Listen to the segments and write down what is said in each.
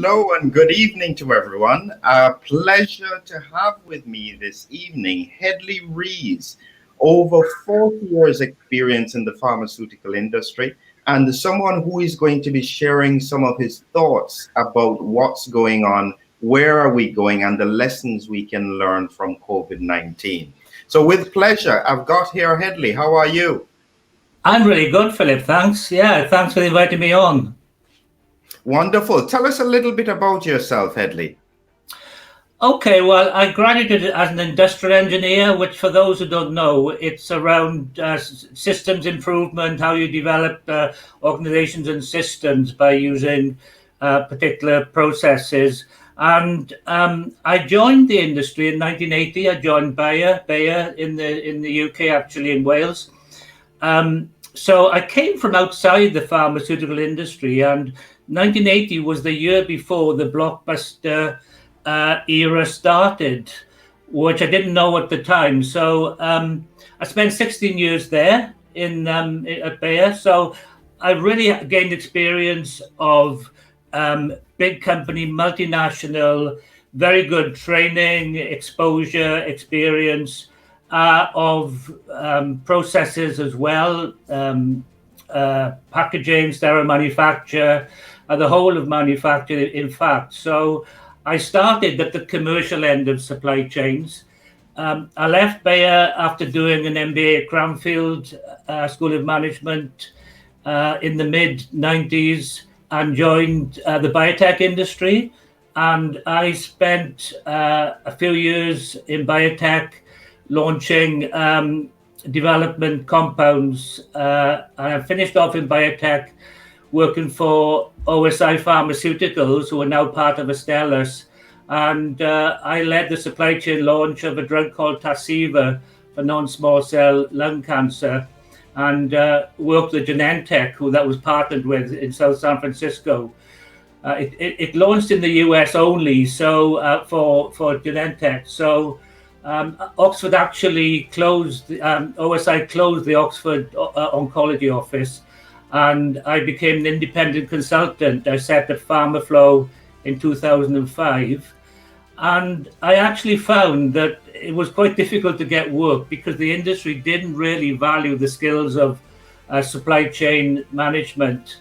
Hello and good evening to everyone. A pleasure to have with me this evening Hedley Rees, over 40 years experience in the pharmaceutical industry, and someone who is going to be sharing some of his thoughts about what's going on, where are we going, and the lessons we can learn from COVID-19. So with pleasure, I've got here Hedley. How are you? I'm really good, Philip. Thanks. Yeah, thanks for inviting me on. Wonderful. Tell us a little bit about yourself, Hedley. Okay, well, I graduated as an industrial engineer, which for those who don't know, it's around systems improvement, how you develop organizations and systems by using particular processes. And I joined the industry in 1980. I joined Bayer in the UK, actually in Wales. So I came from outside the pharmaceutical industry, and 1980 was the year before the blockbuster era started, which I didn't know at the time. So I spent 16 years there at Bayer. So I really gained experience of big company, multinational, very good training, exposure, experience of processes as well, packaging, sterile manufacture, the whole of manufacture, in fact. So I started at the commercial end of supply chains. I left Bayer after doing an MBA at Cranfield School of Management in the mid-90s and joined the biotech industry. And I spent a few years in biotech launching development compounds. I finished off in biotech working for OSI Pharmaceuticals, who are now part of Astellas. And I led the supply chain launch of a drug called Tarceva for non-small cell lung cancer, and worked with Genentech, who that was partnered with in South San Francisco. It launched in the US only, so for Genentech. So Oxford actually closed, OSI closed the Oxford oncology office, and I became an independent consultant. I set up Pharmaflow in 2005. And I actually found that it was quite difficult to get work because the industry didn't really value the skills of supply chain management.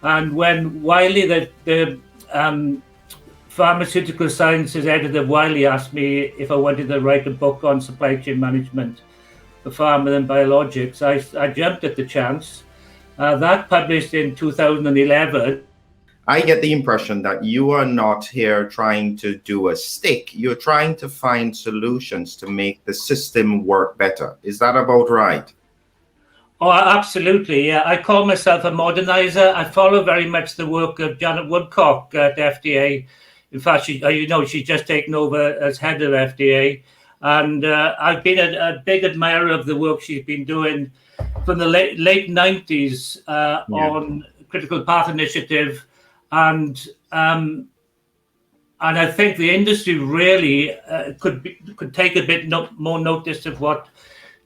And when Wiley, the pharmaceutical sciences editor Wiley, asked me if I wanted to write a book on supply chain management for pharma and biologics, I jumped at the chance. That published in 2011. I get the impression that you are not here trying to do a stick. You're trying to find solutions to make the system work better. Is that about right? Oh, absolutely. Yeah, I call myself a modernizer. I follow very much the work of Janet Woodcock at FDA. In fact, she's just taken over as head of FDA. And I've been a big admirer of the work she's been doing from the late 90s on critical path initiative. And I think the industry really could take a bit more notice of what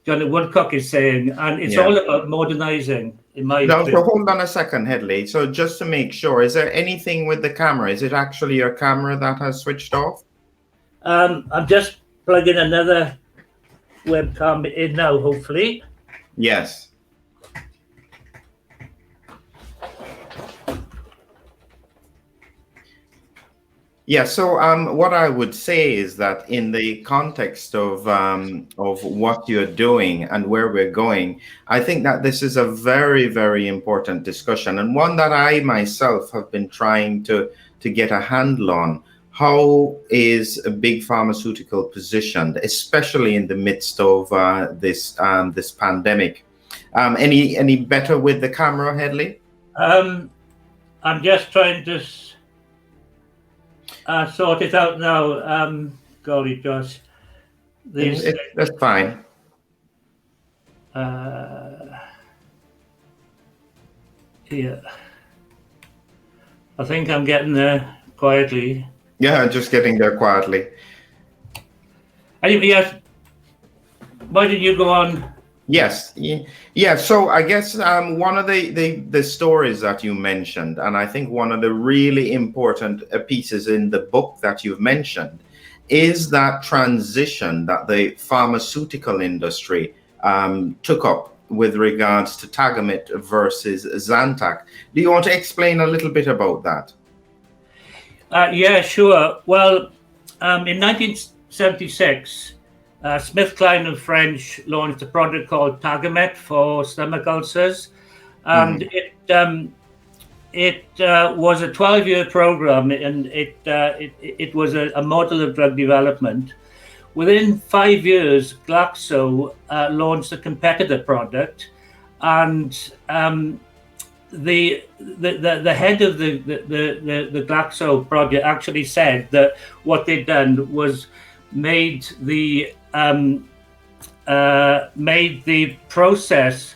Janet Woodcock is saying, and it's all about modernizing, in my Now, opinion. so hold on a second, Hedley. So just to make sure, is there anything with the camera? Is it actually your camera that has switched off? I'm just plugging another webcam in now, hopefully. Yes. Yeah, so what I would say is that in the context of what you're doing and where we're going, I think that this is a very, very important discussion, and one that I myself have been trying to get a handle on. How is a big pharmaceutical positioned, especially in the midst of this pandemic? Any better with the camera, Hedley? I'm just trying to sort it out now. Golly, Josh. That's fine. Here. I think I'm getting there quietly. Yeah, just getting there quietly. Anyway, yes. Why did you go on? Yes, yeah. So I guess one of the stories that you mentioned, and I think one of the really important pieces in the book that you've mentioned, is that transition that the pharmaceutical industry took up with regards to Tagamet versus Zantac. Do you want to explain a little bit about that? Yeah, sure. Well, in 1976, SmithKline and French launched a product called Tagamet for stomach ulcers, and it was a 12-year program, and it was a model of drug development. Within 5 years, Glaxo launched a competitor product, and the head of the Glaxo project actually said that what they'd done was made the process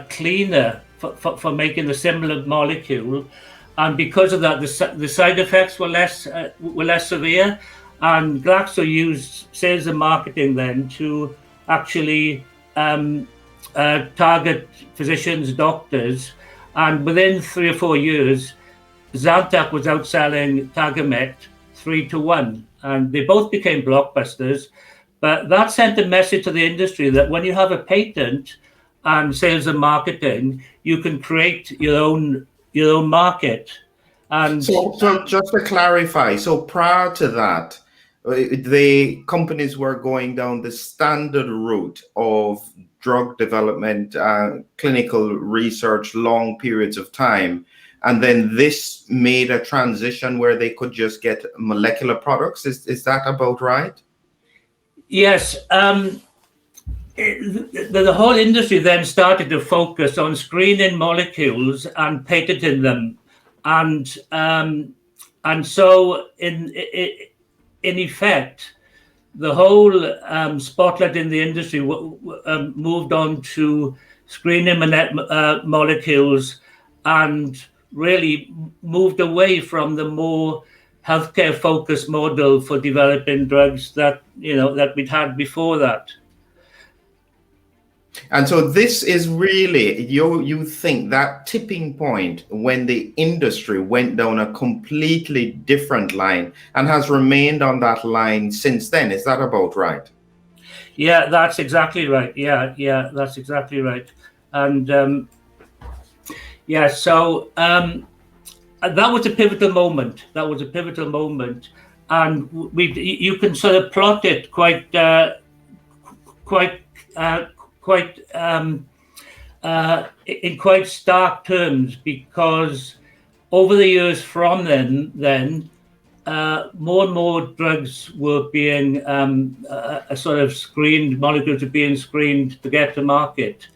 cleaner for making a similar molecule, and because of that, the side effects were less severe. And Glaxo used sales and marketing then to actually target physicians, doctors, and within 3 or 4 years, Zantac was outselling Tagamet 3-1, and they both became blockbusters. But that sent a message to the industry that when you have a patent and sales and marketing, you can create your own market. And so just to clarify, so prior to that, the companies were going down the standard route of drug development, clinical research, long periods of time. And then this made a transition where they could just get molecular products. Is that about right? Yes. The whole industry then started to focus on screening molecules and patenting them. And so in effect, the whole spotlight in the industry moved on to screening molecules, and really moved away from the more healthcare focused model for developing drugs that we'd had before that. And so this is really, you think that tipping point when the industry went down a completely different line and has remained on that line since then. Is that about right? Yeah, that's exactly right. Yeah, that's exactly right. And so that was a pivotal moment. And you can sort of plot it quite in quite stark terms, because over the years from then more and more drugs were being sort of screened, molecules are being screened to get to market.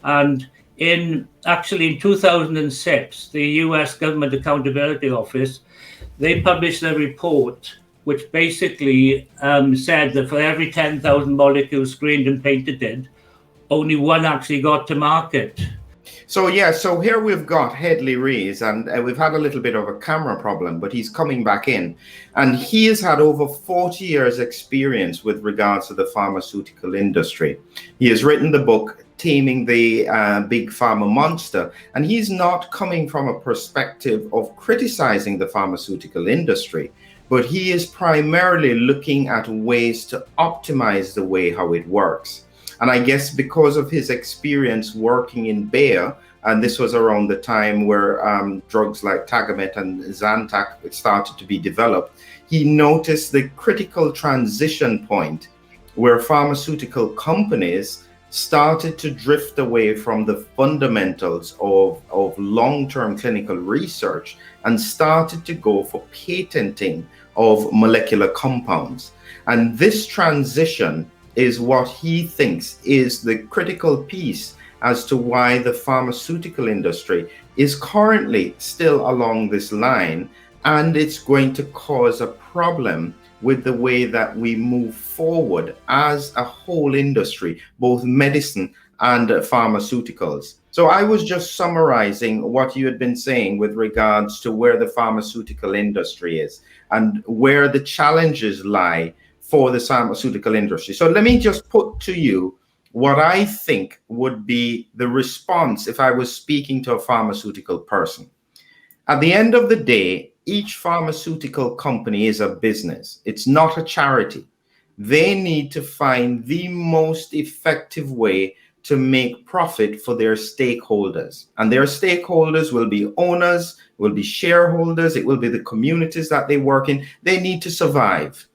And in 2006, the US Government Accountability Office, they published a report which basically said that for every 10,000 molecules screened and patented, only one actually got to market. So here we've got Hedley Rees, and we've had a little bit of a camera problem, but he's coming back in, and he has had over 40 years experience with regards to the pharmaceutical industry. He has written the book Taming the Big Pharma Monster, and he's not coming from a perspective of criticizing the pharmaceutical industry, but he is primarily looking at ways to optimize the way how it works. And I guess because of his experience working in Bayer, and this was around the time where drugs like Tagamet and Zantac started to be developed, he noticed the critical transition point where pharmaceutical companies started to drift away from the fundamentals of long-term clinical research and started to go for patenting of molecular compounds. And this transition is what he thinks is the critical piece as to why the pharmaceutical industry is currently still along this line, and it's going to cause a problem with the way that we move forward as a whole industry, both medicine and pharmaceuticals. So I was just summarizing what you had been saying with regards to where the pharmaceutical industry is and where the challenges lie for the pharmaceutical industry. So let me just put to you what I think would be the response if I was speaking to a pharmaceutical person. At the end of the day, each pharmaceutical company is a business. It's not a charity. They need to find the most effective way to make profit for their stakeholders. And their stakeholders will be owners, will be shareholders, it will be the communities that they work in. They need to survive.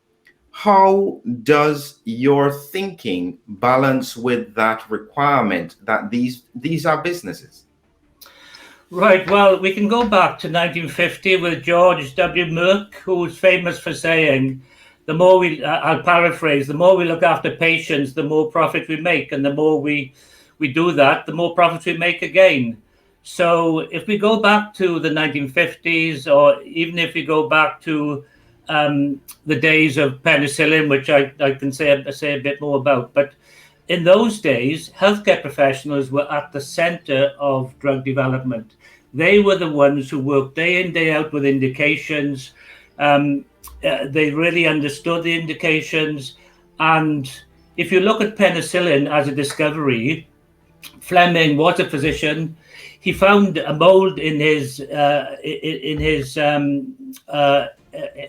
How does your thinking balance with that requirement that these are businesses? Right, well, we can go back to 1950 with George W. Merck, who was famous for saying, the more we, I'll paraphrase, the more we look after patients, the more profit we make. And the more we do that, the more profit we make again. So if we go back to the 1950s, or even if we go back to the days of penicillin, which I can say a bit more about, but in those days, healthcare professionals were at the center of drug development. They were the ones who worked day in, day out with indications. They really understood the indications. And if you look at penicillin as a discovery, Fleming was a physician. He found a mold in his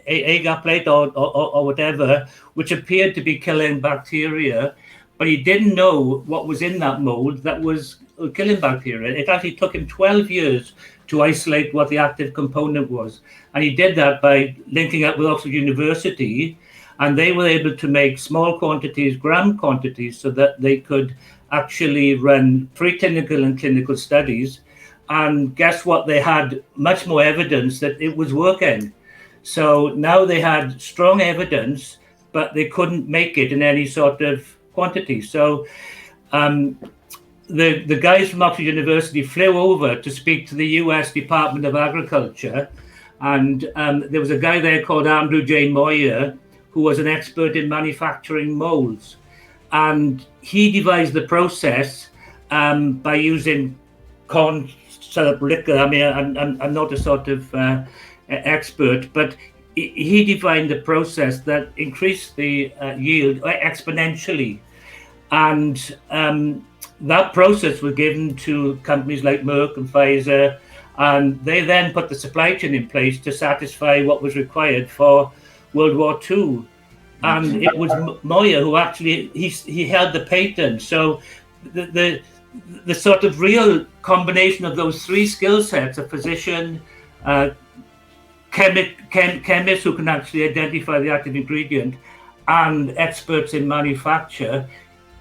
agar plate or whatever, which appeared to be killing bacteria, but he didn't know what was in that mold that was killing bacteria. It actually took him 12 years to isolate what the active component was. And he did that by linking up with Oxford University, and they were able to make small quantities, gram quantities, so that they could actually run preclinical and clinical studies. And guess what? They had much more evidence that it was working. So now they had strong evidence, but they couldn't make it in any sort of quantity. So the guys from Oxford University flew over to speak to the US Department of Agriculture. And there was a guy there called Andrew J. Moyer, who was an expert in manufacturing molds. And he devised the process by using corn syrup liquor. I mean, I'm not a sort of expert, but he defined a process that increased the yield exponentially. And that process was given to companies like Merck and Pfizer, and they then put the supply chain in place to satisfy what was required for World War II. And it was Moyer who actually, he held the patent. So the sort of real combination of those three skill sets, a physician, chemists who can actually identify the active ingredient, and experts in manufacture,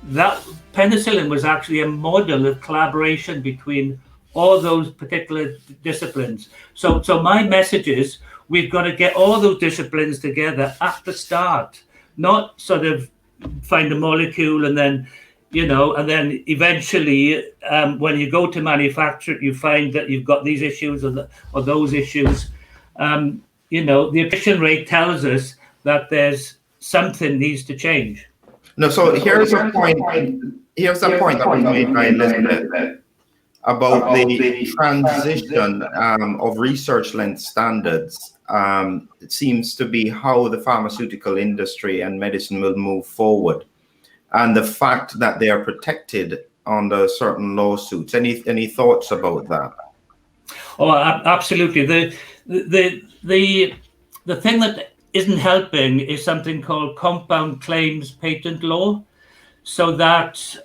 that penicillin was actually a model of collaboration between all those particular disciplines. So my message is, we've got to get all those disciplines together at the start, not sort of find a molecule and then, and then eventually when you go to manufacture it, you find that you've got these issues or those issues. The attrition rate tells us that there's something needs to change. No, so here's a point. Here's a point that was made by Elizabeth about the transition of research length standards. It seems to be how the pharmaceutical industry and medicine will move forward, and the fact that they are protected under certain lawsuits. Any thoughts about that? Oh, absolutely. The thing that isn't helping is something called compound claims patent law, so that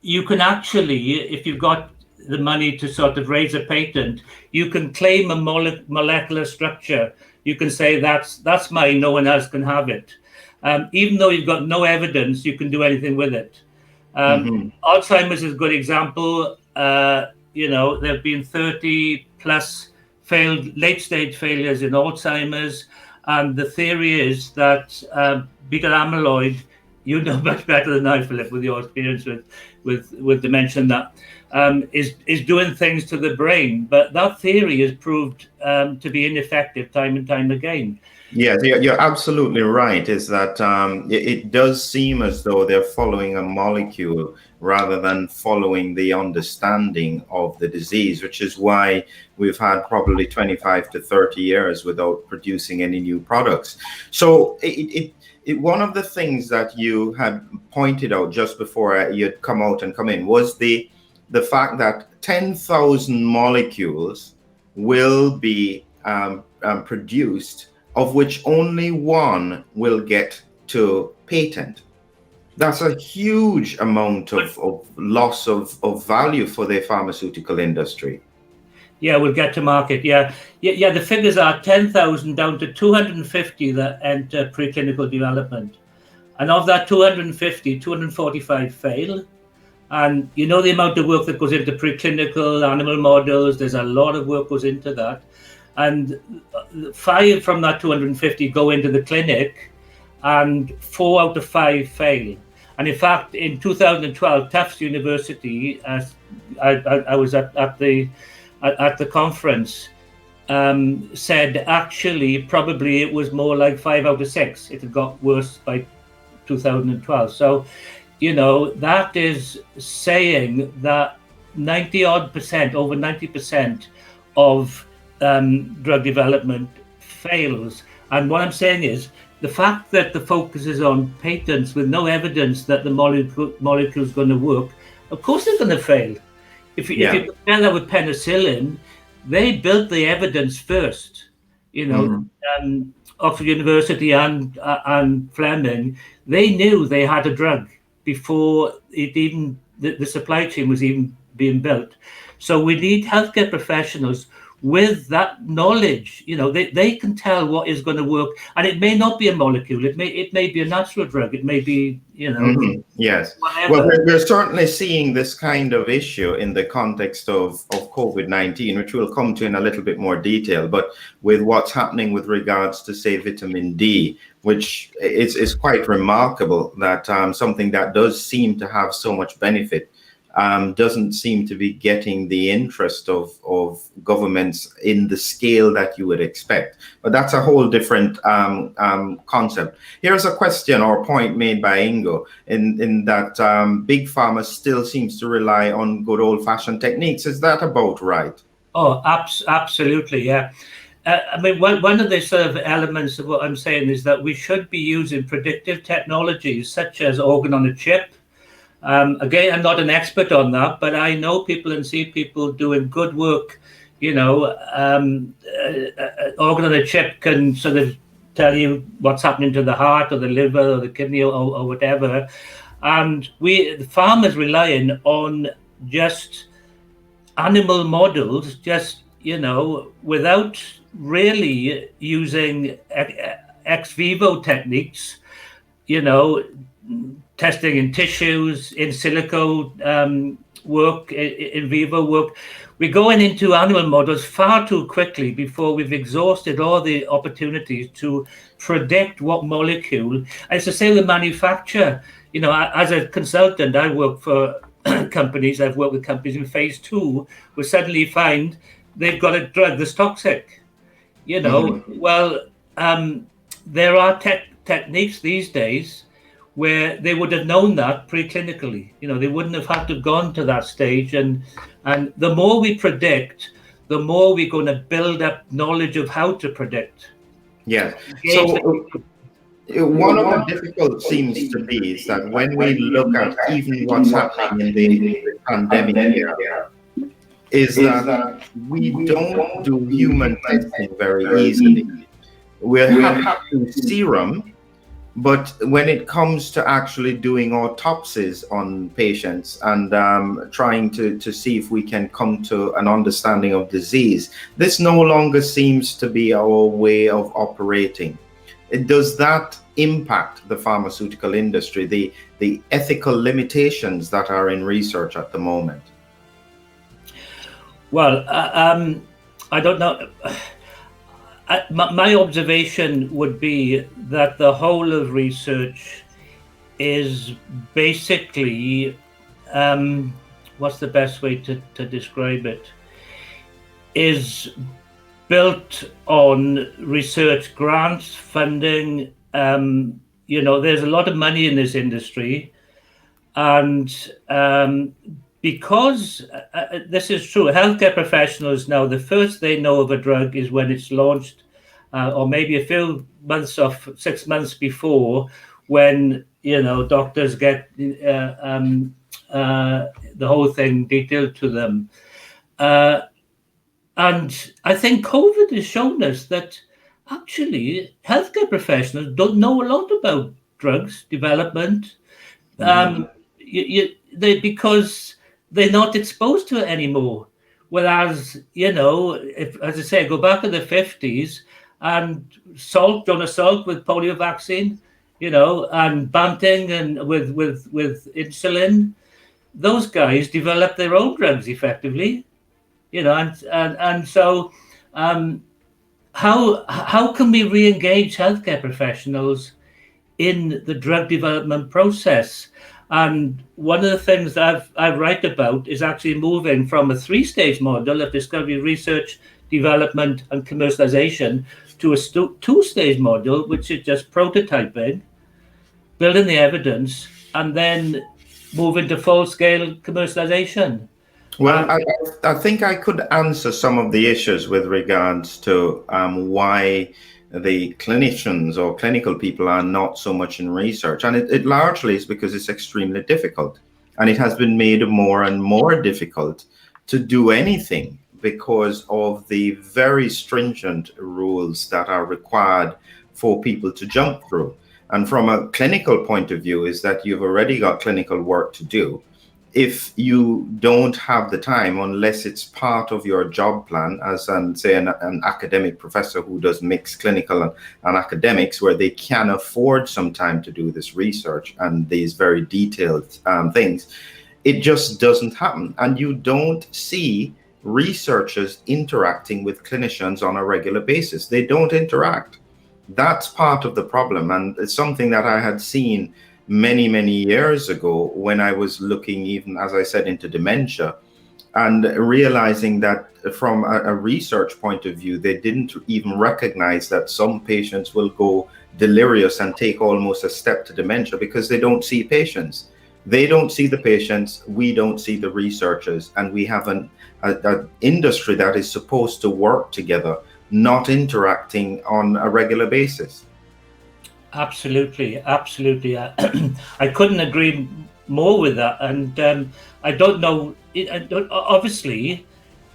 you can actually, if you've got the money to sort of raise a patent, you can claim a molecular structure. You can say that's mine, no one else can have it. Even though you've got no evidence, you can do anything with it. Alzheimer's is a good example. There have been 30 plus failed late-stage failures in Alzheimer's, and the theory is that beta amyloid, you know much better than I, Philip, with your experience with dementia, that is doing things to the brain. But that theory is proved to be ineffective time and time again. Yeah, you're absolutely right. Is that it does seem as though they're following a molecule rather than following the understanding of the disease, which is why we've had probably 25 to 30 years without producing any new products. So one of the things that you had pointed out just before you'd come out and come in was the fact that 10,000 molecules will be produced, of which only one will get to patent. That's a huge amount of loss of value for the pharmaceutical industry. Yeah, we'll get to market. Yeah. The figures are 10,000 down to 250 that enter preclinical development. And of that 250, 245 fail. And you know the amount of work that goes into preclinical animal models, there's a lot of work goes into that. And 5 from that 250 go into the clinic, and 4 out of 5 fail. And in fact, in 2012, Tufts University, I was at the conference, said actually probably it was more like 5 out of 6. It had got worse by 2012. So, you know, that is saying that 90-odd%, over 90% of drug development fails. And what I'm saying is, the fact that the focus is on patents with no evidence that the molecule is going to work, of course they're going to fail. If you compare that with penicillin, they built the evidence first. You know, Oxford University and Fleming, they knew they had a drug before it even the supply chain was even being built. So we need healthcare professionals with that knowledge. You know, they can tell what is going to work, and it may not be a molecule. It may be a natural drug. It may be, you know, yes. whatever. Well, we're certainly seeing this kind of issue in the context of COVID-19, which we'll come to in a little bit more detail. But with what's happening with regards to, say, vitamin D, which is quite remarkable that something that does seem to have so much benefit doesn't seem to be getting the interest of governments in the scale that you would expect. But that's a whole different concept. Here's a question or point made by Ingo in that big pharma still seems to rely on good old-fashioned techniques. Is that about right? Oh, absolutely, yeah. I mean, one of the sort of elements of what I'm saying is that we should be using predictive technologies such as organ on a chip. Again, I'm not an expert on that, but I know people and see people doing good work. You know, organ on a chip can sort of tell you what's happening to the heart or the liver or the kidney or whatever. And the farmers relying on just animal models, just, you know, without really using ex vivo techniques, you know, testing in tissues, in silico work, in vivo work. We're going into animal models far too quickly before we've exhausted all the opportunities to predict what molecule. And it's the same with manufacture. You know, as a consultant, I work for companies. I've worked with companies in phase 2 who suddenly find they've got a drug that's toxic. You know, well, there are techniques these days where they would have known that preclinically. You know, they wouldn't have had to have gone to that stage. And the more we predict, the more we're going to build up knowledge of how to predict. Yeah. So one of the difficult seems to be is that when we look at even what's happening in the pandemic era, is that we don't do human testing very easily. We have to serum, but when it comes to actually doing autopsies on patients and trying to see if we can come to an understanding of disease, this no longer seems to be our way of operating. Does that impact the pharmaceutical industry, the ethical limitations that are in research at the moment? Well, I don't know. My observation would be that the whole of research is basically, what's the best way to describe it, is built on research grants, funding. You know, there's a lot of money in this industry, and because this is true, healthcare professionals now, the first they know of a drug is when it's launched or maybe a few months or 6 months before, when doctors get the whole thing detailed to them. And I think COVID has shown us that actually healthcare professionals don't know a lot about drugs development, because they're not exposed to it anymore. Whereas, if, as I say, go back to the 50s and John Salk with polio vaccine, and Banting and with insulin, those guys developed their own drugs effectively, and so how can we re-engage healthcare professionals in the drug development process? And one of the things that I write about is actually moving from a 3-stage model of discovery, research, development, and commercialization to a 2-stage model, which is just prototyping, building the evidence, and then moving to full-scale commercialization. Well, I think I could answer some of the issues with regards to why the clinicians or clinical people are not so much in research. And it largely is because it's extremely difficult. And it has been made more and more difficult to do anything because of the very stringent rules that are required for people to jump through. And from a clinical point of view is that you've already got clinical work to do. If you don't have the time, unless it's part of your job plan, as say an academic professor who does mixed clinical and academics, where they can afford some time to do this research and these very detailed things, it just doesn't happen. And you don't see researchers interacting with clinicians on a regular basis. They don't interact. That's part of the problem. And it's something that I had seen many years ago when I was looking, even as I said, into dementia, and realizing that from a research point of view, they didn't even recognize that some patients will go delirious and take almost a step to dementia because they don't see patients. They don't see the patients, we don't see the researchers, and we have an industry that is supposed to work together, not interacting on a regular basis. Absolutely. I couldn't agree more with that. And I don't know, obviously,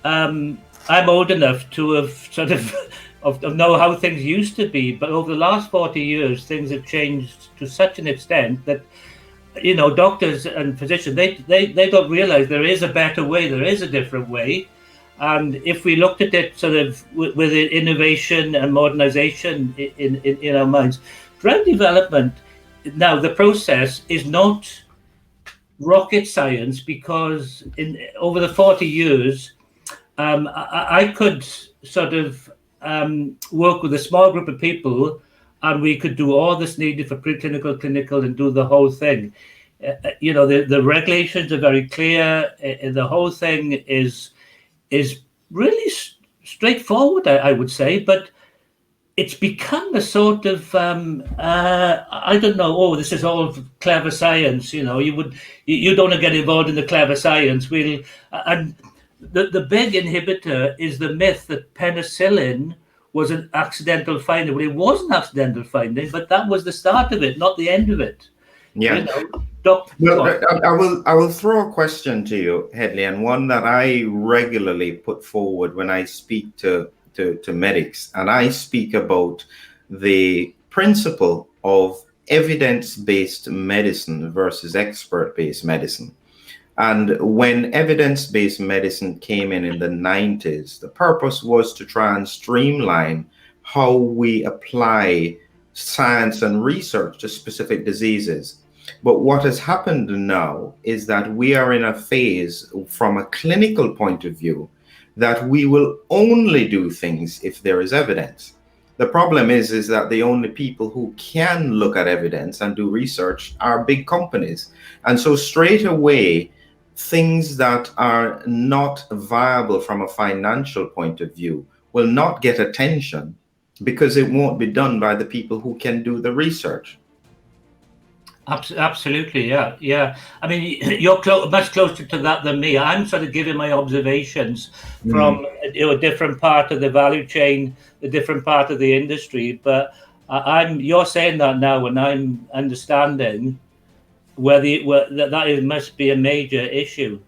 I'm old enough to have sort of know how things used to be, but over the last 40 years, things have changed to such an extent that, doctors and physicians, they don't realize there is a better way, there is a different way. And if we looked at it sort of with innovation and modernization in our minds, drug development, now the process is not rocket science, because over the 40 years, I could sort of work with a small group of people, and we could do all that's needed for preclinical, clinical, and do the whole thing. The regulations are very clear. The whole thing is really straightforward, I would say, but it's become a sort of I don't know. Oh, this is all clever science. You don't want to get involved in the clever science. And the big inhibitor is the myth that penicillin was an accidental finding. Well, it was an accidental finding, but that was the start of it, not the end of it. Yeah. I will throw a question to you, Hedley, and one that I regularly put forward when I speak to medics, and I speak about the principle of evidence-based medicine versus expert-based medicine. And when evidence-based medicine came in the 90s, the purpose was to try and streamline how we apply science and research to specific diseases. But what has happened now is that we are in a phase, from a clinical point of view, that we will only do things if there is evidence. The problem is that the only people who can look at evidence and do research are big companies. And so straight away, things that are not viable from a financial point of view will not get attention because it won't be done by the people who can do the research. Absolutely, yeah, yeah. I mean, you're much closer to that than me. I'm sort of giving my observations from Mm. a different part of the value chain, a different part of the industry. But you're saying that now, and I'm understanding where that must be a major issue.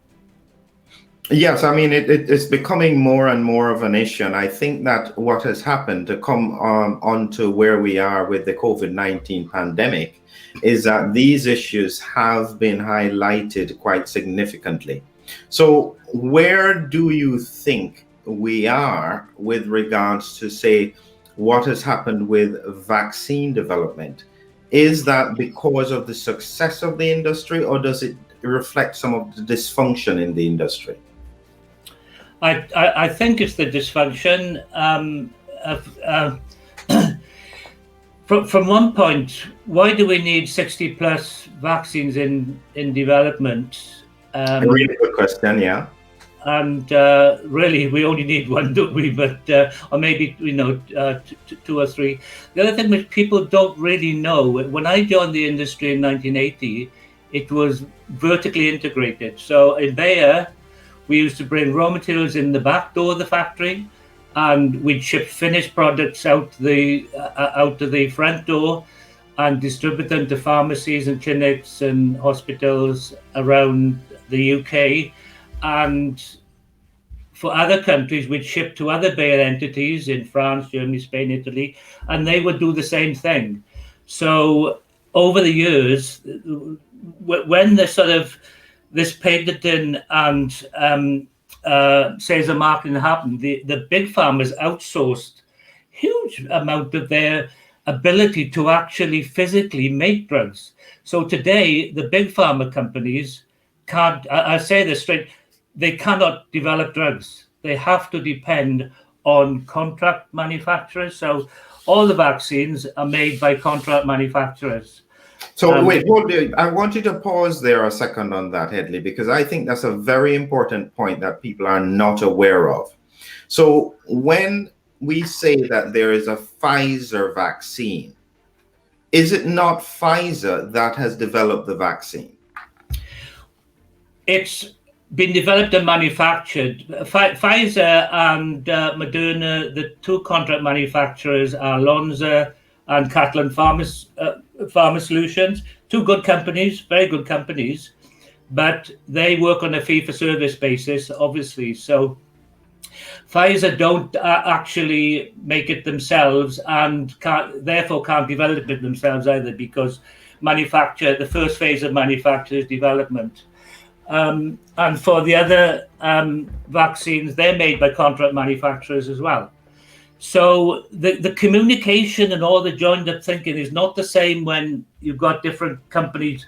Yes, I mean it's becoming more and more of an issue, and I think that what has happened to come onto where we are with the COVID-19 pandemic is that these issues have been highlighted quite significantly. So, where do you think we are with regards to, say, what has happened with vaccine development? Is that because of the success of the industry, or does it reflect some of the dysfunction in the industry? I think it's the dysfunction. From one point, why do we need 60 plus vaccines in development? A really good question, yeah. And really, we only need one, don't we? But or maybe two or three. The other thing which people don't really know, when I joined the industry in 1980, it was vertically integrated. So in Bayer, we used to bring raw materials in the back door of the factory, and we'd ship finished products out to the front door, and distribute them to pharmacies and clinics and hospitals around the UK. And for other countries, we'd ship to other Bayer entities in France, Germany, Spain, Italy, and they would do the same thing. So over the years, when the sort of this patenting and sales and marketing happened, the big farmers outsourced huge amount of their ability to actually physically make drugs. So today, the big pharma companies can't, I say this straight, they cannot develop drugs. They have to depend on contract manufacturers. So all the vaccines are made by contract manufacturers. So wait, hold it. I want you to pause there a second on that, Hedley, because I think that's a very important point that people are not aware of. So when we say that there is a Pfizer vaccine, is it not Pfizer that has developed the vaccine? It's been developed and manufactured. Pfizer and Moderna, the two contract manufacturers, are Lonza and Catalan Pharma Solutions. Two good companies, very good companies, but they work on a fee-for-service basis, obviously. So Pfizer don't actually make it themselves, and therefore can't develop it themselves either, because the first phase of manufacture is development. And for the other vaccines, they're made by contract manufacturers as well. So the communication and all the joined up thinking is not the same when you've got different companies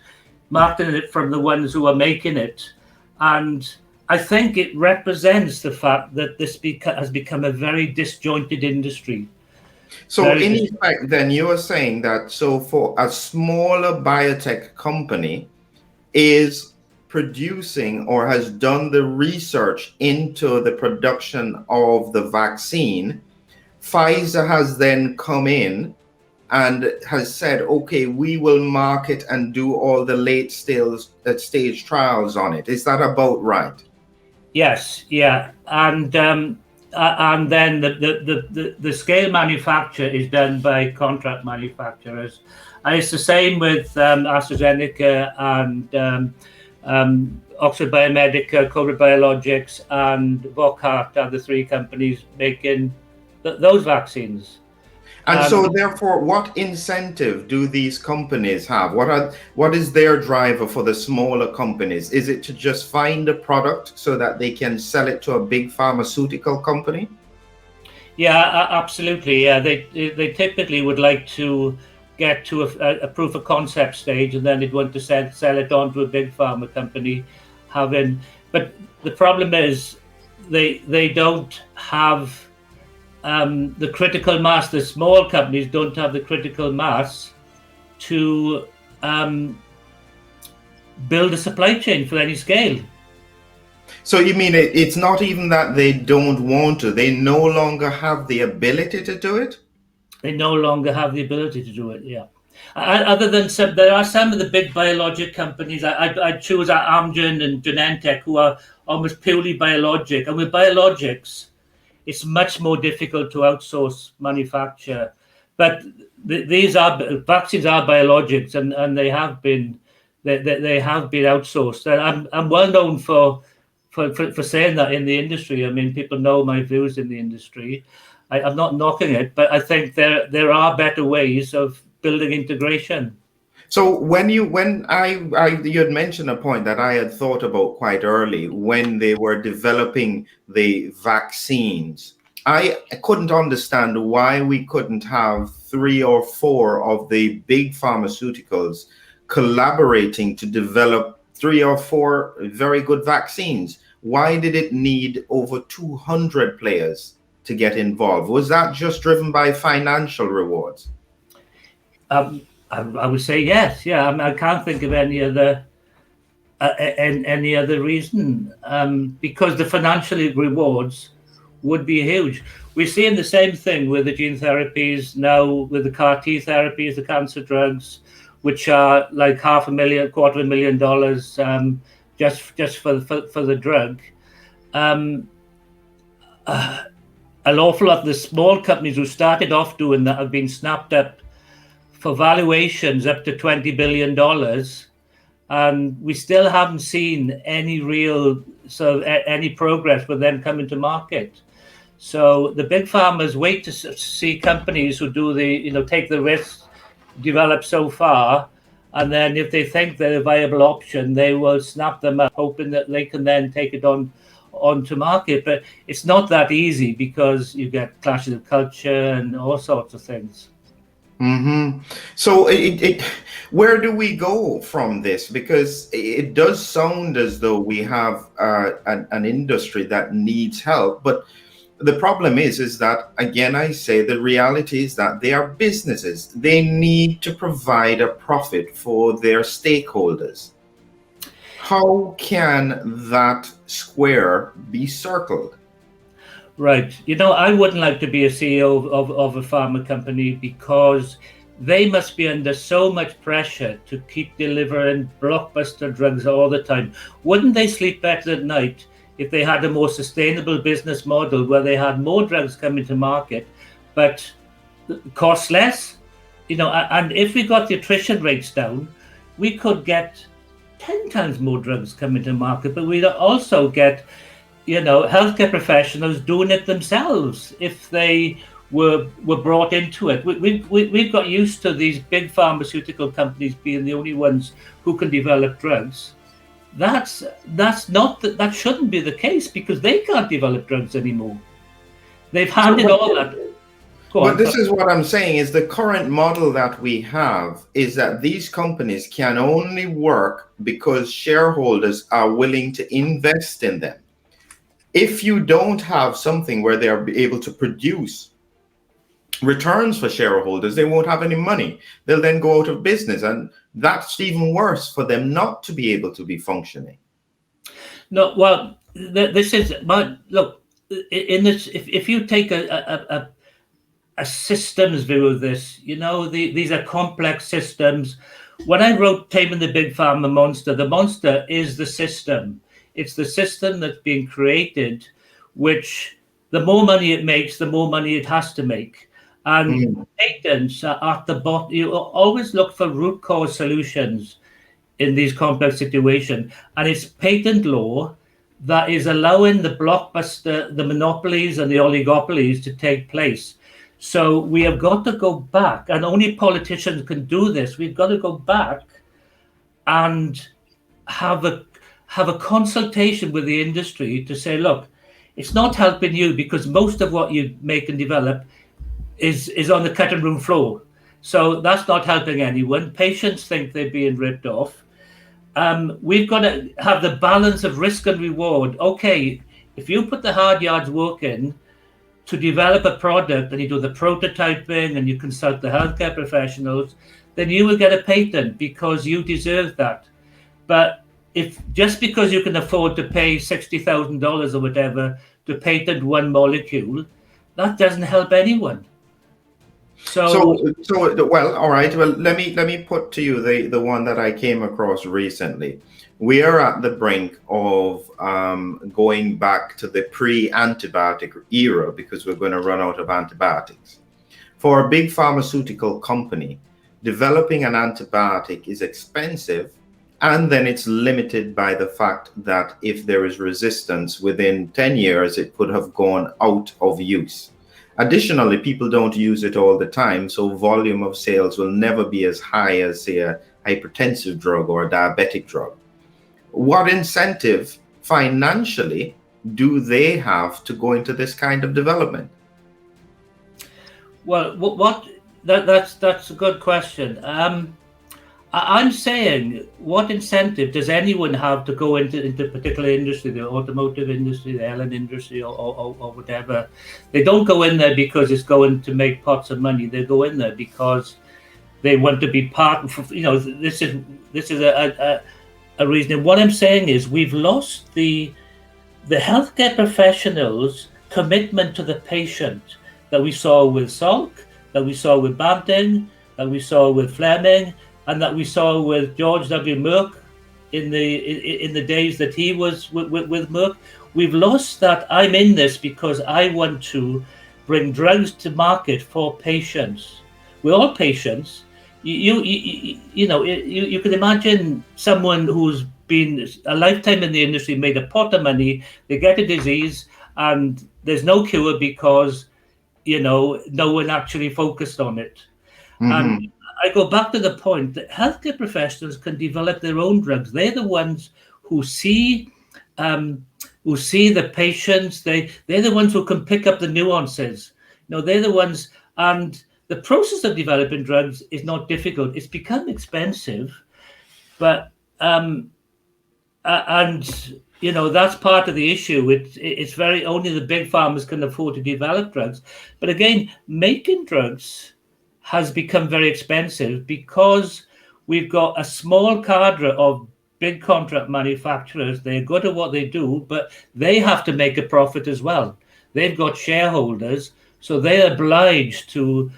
marketing it from the ones who are making it. And I think it represents the fact that this has become a very disjointed industry. So in effect, then you are saying that so for a smaller biotech company is producing or has done the research into the production of the vaccine, Pfizer has then come in and has said, okay, we will market and do all the late stage trials on it. Is that about right? Yes, yeah, and then the scale manufacture is done by contract manufacturers, and it's the same with AstraZeneca and Oxford Biomedica, Cobra Biologics, and Vocart are the three companies making those vaccines. And so therefore, what incentive do these companies have? What is their driver for the smaller companies? Is it to just find a product so that they can sell it to a big pharmaceutical company? Yeah, absolutely. Yeah, they typically would like to get to a proof of concept stage, and then they'd want to sell it on to a big pharma company. But the problem is they don't have the critical mass. The small companies don't have the critical mass to build a supply chain for any scale. So you mean it's not even that they don't want to, they no longer have the ability to do it? They no longer have the ability to do it, yeah. Other than some, there are some of the big biologic companies. I'd choose Amgen and Genentech, who are almost purely biologic. And with biologics, it's much more difficult to outsource manufacture. But these are vaccines are biologics, and they have been outsourced. And I'm well known for saying that in the industry. I mean, people know my views in the industry. I'm not knocking it, but I think there are better ways of building integration. So you had mentioned a point that I had thought about quite early when they were developing the vaccines. I couldn't understand why we couldn't have 3 or 4 of the big pharmaceuticals collaborating to develop 3 or 4 very good vaccines. Why did it need over 200 players to get involved? Was that just driven by financial rewards? I would say yes. Yeah, I mean, I can't think of any other reason, because the financial rewards would be huge. We're seeing the same thing with the gene therapies now, with the CAR T therapies, the cancer drugs, which are like $250,000 just for the drug. An awful lot of the small companies who started off doing that have been snapped up for valuations up to $20 billion, and we still haven't seen any real any progress with them coming to market. So the big farmers wait to see companies who do take the risk, develop so far, and then if they think they're a viable option, they will snap them up, hoping that they can then take it onto market. But it's not that easy, because you get clashes of culture and all sorts of things. Mm-hmm. So where do we go from this? Because it does sound as though we have an industry that needs help, but the problem is that, again, I say the reality is that they are businesses. They need to provide a profit for their stakeholders. How can that square be circled? Right. I wouldn't like to be a CEO of a pharma company, because they must be under so much pressure to keep delivering blockbuster drugs all the time. Wouldn't they sleep better at night if they had a more sustainable business model where they had more drugs coming to market, but cost less? And if we got the attrition rates down, we could get 10 times more drugs coming to market, but we'd also get healthcare professionals doing it themselves if they were brought into it. We've got used to these big pharmaceutical companies being the only ones who can develop drugs. That shouldn't be the case, because they can't develop drugs anymore. They've handed all that. But this is what I'm saying, is the current model that we have is that these companies can only work because shareholders are willing to invest in them. If you don't have something where they are able to produce returns for shareholders, they won't have any money. They'll then go out of business, and that's even worse for them not to be able to be functioning. No, well, this is look. In this, if you take a systems view of this, these are complex systems. When I wrote Taming the Big Pharma Monster, the monster is the system. It's the system that's being created, which the more money it makes, the more money it has to make. And patents are at the bottom. You always look for root cause solutions in these complex situations. And it's patent law that is allowing the blockbuster, the monopolies and the oligopolies to take place. So we have got to go back, and only politicians can do this. We've got to go back and have a consultation with the industry to say, look, it's not helping you, because most of what you make and develop is on the cutting room floor. So that's not helping anyone. Patients think they're being ripped off. We've got to have the balance of risk and reward. Okay, if you put the hard yards work in to develop a product, and you do the prototyping and you consult the healthcare professionals, then you will get a patent because you deserve that. But if just because you can afford to pay $60,000 or whatever to patent one molecule, that doesn't help anyone. Well, all right. Well, let me put to you the one that I came across recently. We are at the brink of going back to the pre-antibiotic era because we're going to run out of antibiotics. For a big pharmaceutical company, developing an antibiotic is expensive, and then it's limited by the fact that if there is resistance within 10 years, it could have gone out of use. Additionally, people don't use it all the time, so volume of sales will never be as high as, say, a hypertensive drug or a diabetic drug. What incentive financially do they have to go into this kind of development? Well, that's a good question. I'm saying, what incentive does anyone have to go into a particular industry, the automotive industry, the airline industry, or whatever? They don't go in there because it's going to make pots of money. They go in there because they want to be part of, this is a reason. And what I'm saying is we've lost the healthcare professionals' commitment to the patient that we saw with Salk, that we saw with Banting, that we saw with Fleming, and that we saw with George W. Merck in the days that he was with Merck. We've lost that. I'm in this because I want to bring drugs to market for patients. We're all patients. You can imagine someone who's been a lifetime in the industry, made a pot of money, they get a disease, and there's no cure because no one actually focused on it. Mm-hmm. And I go back to the point that healthcare professionals can develop their own drugs. They're the ones who see the patients. They're the ones who can pick up the nuances. They're the ones, and the process of developing drugs is not difficult. It's become expensive, but that's part of the issue. It's very, only the big pharmas can afford to develop drugs. But again, making drugs has become very expensive because we've got a small cadre of big contract manufacturers. They're good at what they do, but they have to make a profit as well. They've got shareholders, so they're obliged to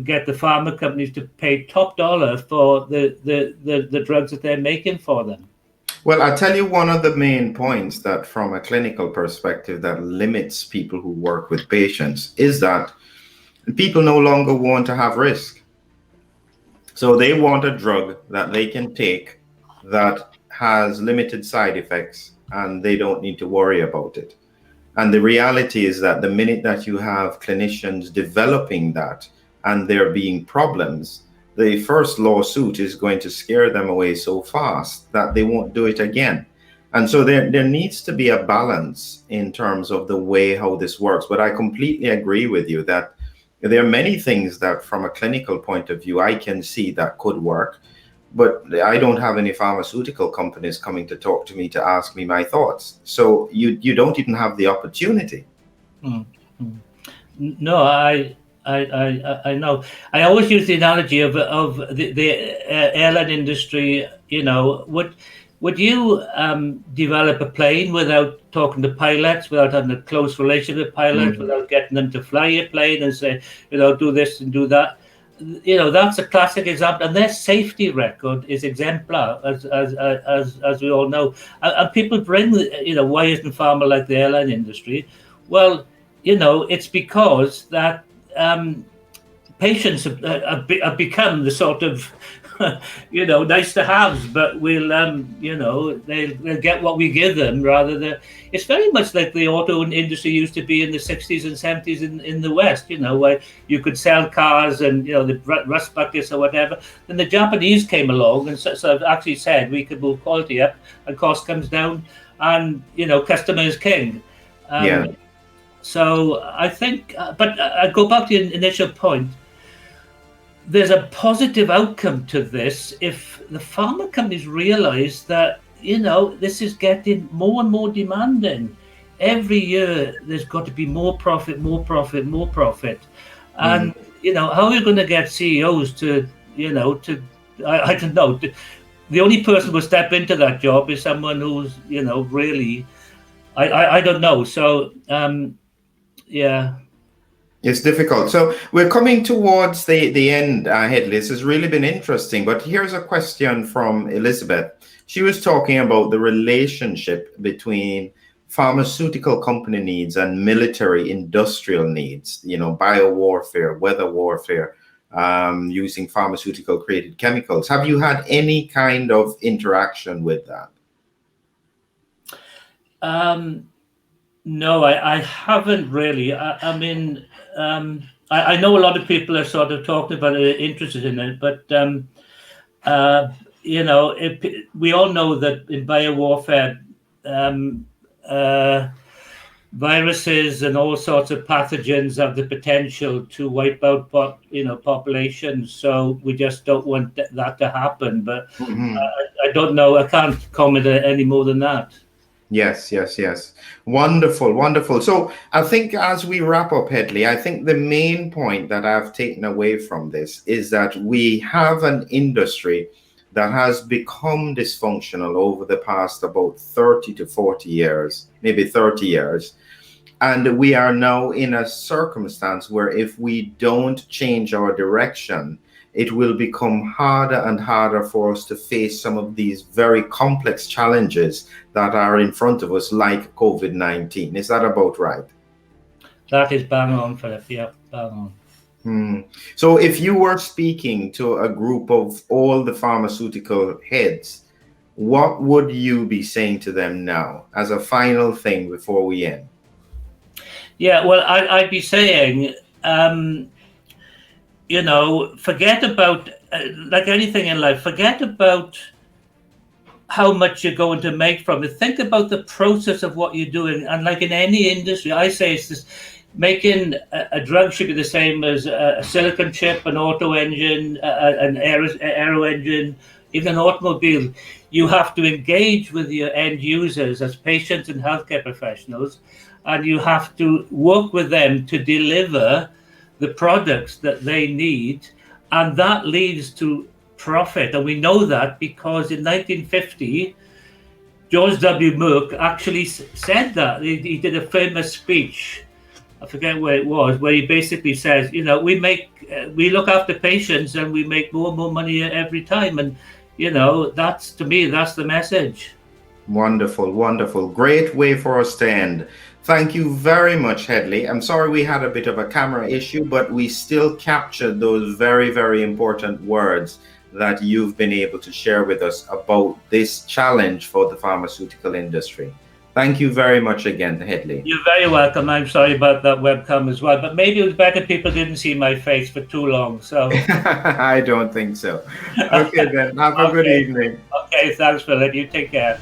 get the pharma companies to pay top dollar for the drugs that they're making for them. Well, I'll tell you one of the main points that from a clinical perspective that limits people who work with patients is that people no longer want to have risk. So they want a drug that they can take that has limited side effects and they don't need to worry about it. And the reality is that the minute that you have clinicians developing that and there being problems, the first lawsuit is going to scare them away so fast that they won't do it again. And so there needs to be a balance in terms of the way how this works. But I completely agree with you that there are many things that from a clinical point of view, I can see that could work, but I don't have any pharmaceutical companies coming to talk to me to ask me my thoughts. So you don't even have the opportunity. Mm-hmm. No, I know. I always use the analogy of the airline industry. Would you develop a plane without talking to pilots, without having a close relationship with pilots, without getting them to fly your plane and say, do this and do that? That's a classic example, and their safety record is exemplar, as we all know. And people bring, why isn't pharma like the airline industry? Well, it's because that patients have become the sort of nice to haves, but we'll they'll get what we give them rather than. It's very much like the auto industry used to be in the 60s and 70s in the West, where you could sell cars and the rust buckets or whatever. Then the Japanese came along and so actually said we could move quality up and cost comes down, and customer is king. So I think, but I go back to the initial point. There's a positive outcome to this if the pharma companies realize that, this is getting more and more demanding. Every year, there's got to be more profit. And, how are you going to get CEOs to, I don't know. The only person who will step into that job is someone who's, really, I don't know. So, yeah. It's difficult. So we're coming towards the end, Hedley. This has really been interesting. But here's a question from Elizabeth. She was talking about the relationship between pharmaceutical company needs and military industrial needs, biowarfare, weather warfare, using pharmaceutical created chemicals. Have you had any kind of interaction with that? No, I haven't really. I mean, I know a lot of people are sort of talking about it, interested in it, but we all know that in biowarfare, viruses and all sorts of pathogens have the potential to wipe out populations. So we just don't want that to happen. But I don't know. I can't comment any more than that. Yes. Wonderful, wonderful. So I think as we wrap up, Hedley, I think the main point that I've taken away from this is that we have an industry that has become dysfunctional over the past about 30 to 40 years, maybe 30 years. And we are now in a circumstance where if we don't change our direction, it will become harder and harder for us to face some of these very complex challenges that are in front of us, like COVID-19. Is that about right? That is bang on, Philip. Yeah, bang on. So if you were speaking to a group of all the pharmaceutical heads, what would you be saying to them now as a final thing before we end? Yeah, well, I'd be saying, forget about, like anything in life, forget about how much you're going to make from it. Think about the process of what you're doing. And like in any industry, I say it's this, making a drug should be the same as a silicon chip, an auto engine, an aero engine, even an automobile. You have to engage with your end users as patients and healthcare professionals, and you have to work with them to deliver the products that they need, and that leads to profit. And we know that because in 1950, George W. Merck actually said that. He did a famous speech, I forget where it was, where he basically says, we look after patients and we make more and more money every time. And, that's, to me, that's the message. Wonderful, wonderful. Great way for us to end. Thank you very much, Hedley. I'm sorry we had a bit of a camera issue, but we still captured those very, very important words that you've been able to share with us about this challenge for the pharmaceutical industry. Thank you very much again, Hedley. You're very welcome. I'm sorry about that webcam as well, but maybe it was better people didn't see my face for too long. So I don't think so. Okay, then. Have a good evening. Okay, thanks, Philip. You take care.